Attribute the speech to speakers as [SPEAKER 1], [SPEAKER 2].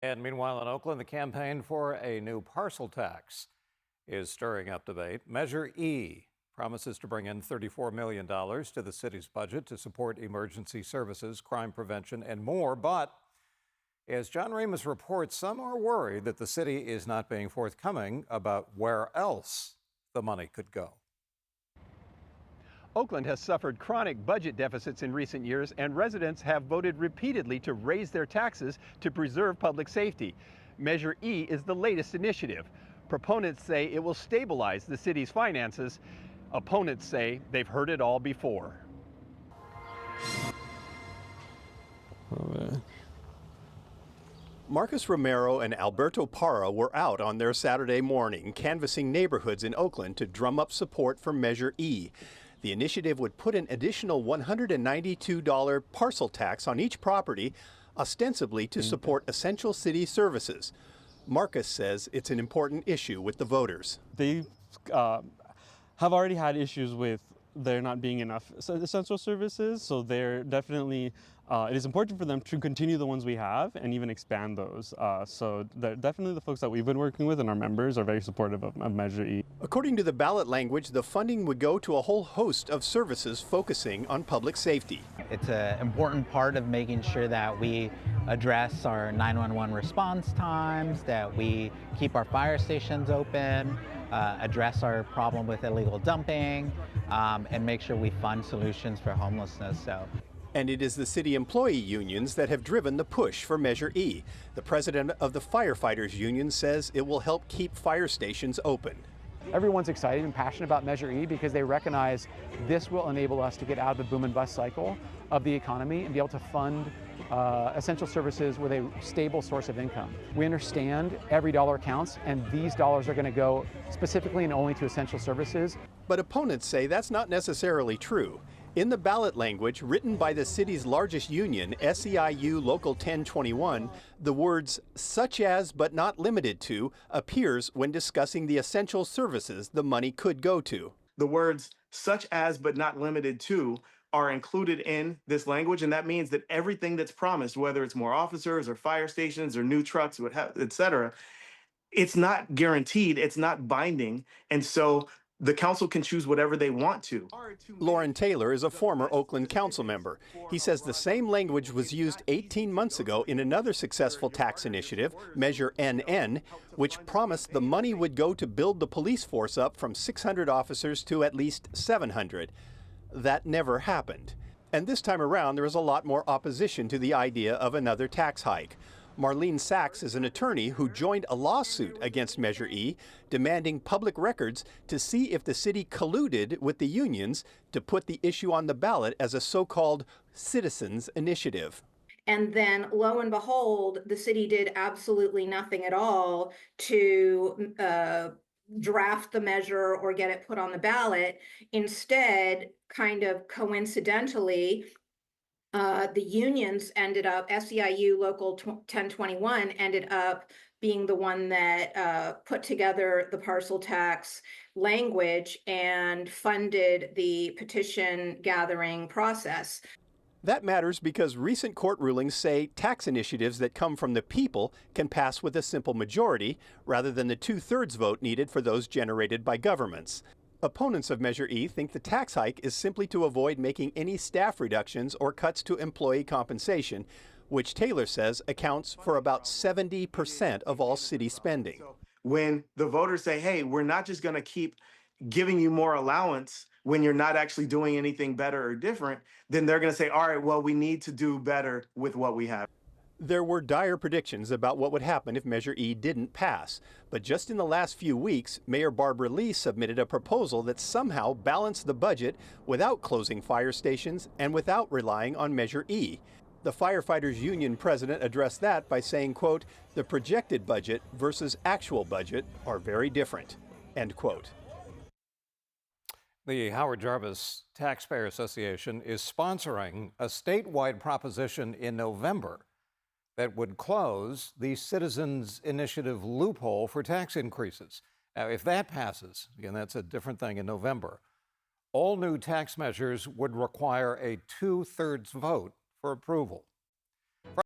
[SPEAKER 1] And meanwhile, in Oakland, the campaign for a new parcel tax is stirring up debate. Measure E promises to bring in $34 million to the city's budget to support emergency services, crime prevention, and more. But as John Remus reports, some are worried that the city is not being forthcoming about where else the money could go.
[SPEAKER 2] Oakland has suffered chronic budget deficits in recent years, and residents have voted repeatedly to raise their taxes to preserve public safety. Measure E is the latest initiative. Proponents say it will stabilize the city's finances. Opponents say they've heard it all before. Marcus Romero and Alberto Parra were out on their Saturday morning, canvassing neighborhoods in Oakland to drum up support for Measure E. The initiative would put an additional $192 parcel tax on each property, ostensibly to support essential city services. Marcus says it's an important issue with the voters.
[SPEAKER 3] They have already had issues with there not being enough essential services, so they're definitely, it is important for them to continue the ones we have and even expand those. So definitely the folks that we've been working with and our members are very supportive of Measure E.
[SPEAKER 2] According to the ballot language, the funding would go to a whole host of services focusing on public safety.
[SPEAKER 4] It's an important part of making sure that we address our 911 response times, that we keep our fire stations open, address our problem with illegal dumping, and make sure we fund solutions for homelessness.
[SPEAKER 2] And it is the city employee unions that have driven the push for Measure E. The president of the firefighters union says it will help keep fire stations open.
[SPEAKER 5] Everyone's excited and passionate about Measure E because they recognize this will enable us to get out of the boom and bust cycle of the economy and be able to fund essential services with a stable source of income. We understand every dollar counts, and these dollars are going to go specifically and only to essential services.
[SPEAKER 2] But opponents say that's not necessarily true. In the ballot language written by the city's largest union, SEIU Local 1021, the words "such as but not limited to" appears when discussing the essential services the money could go to.
[SPEAKER 6] The words "such as but not limited to" are included in this language, and that means that everything that's promised, whether it's more officers or fire stations or new trucks, et cetera, it's not guaranteed, it's not binding, and so the council can choose whatever they want to.
[SPEAKER 2] Lauren Taylor is a former Oakland council member. He says the same language was used 18 months ago in another successful tax initiative, Measure NN, which promised the money would go to build the police force up from 600 officers to at least 700. That never happened. And this time around, there is a lot more opposition to the idea of another tax hike. Marlene Sachs is an attorney who joined a lawsuit against Measure E, demanding public records to see if the city colluded with the unions to put the issue on the ballot as a so-called citizens' initiative.
[SPEAKER 7] And then, lo and behold, the city did absolutely nothing at all to draft the measure or get it put on the ballot. Instead, kind of coincidentally, the unions ended up, SEIU Local 1021 ended up being the one that put together the parcel tax language and funded the petition gathering process.
[SPEAKER 2] That matters because recent court rulings say tax initiatives that come from the people can pass with a simple majority rather than the 2/3 vote needed for those generated by governments. Opponents of Measure E think the tax hike is simply to avoid making any staff reductions or cuts to employee compensation, which Taylor says accounts for about 70% of all city spending.
[SPEAKER 6] When the voters say, hey, we're not just going to keep giving you more allowance when you're not actually doing anything better or different, then they're going to say, all right, well, we need to do better with what we have.
[SPEAKER 2] There were dire predictions about what would happen if Measure E didn't pass. But just in the last few weeks, Mayor Barbara Lee submitted a proposal that somehow balanced the budget without closing fire stations and without relying on Measure E. The firefighters union president addressed that by saying, quote, "The projected budget versus actual budget are very different," end quote.
[SPEAKER 1] The Howard Jarvis Taxpayer Association is sponsoring a statewide proposition in November that would close the Citizens Initiative loophole for tax increases. Now, if that passes, again, that's a different thing in November, all new tax measures would require a 2/3 vote for approval.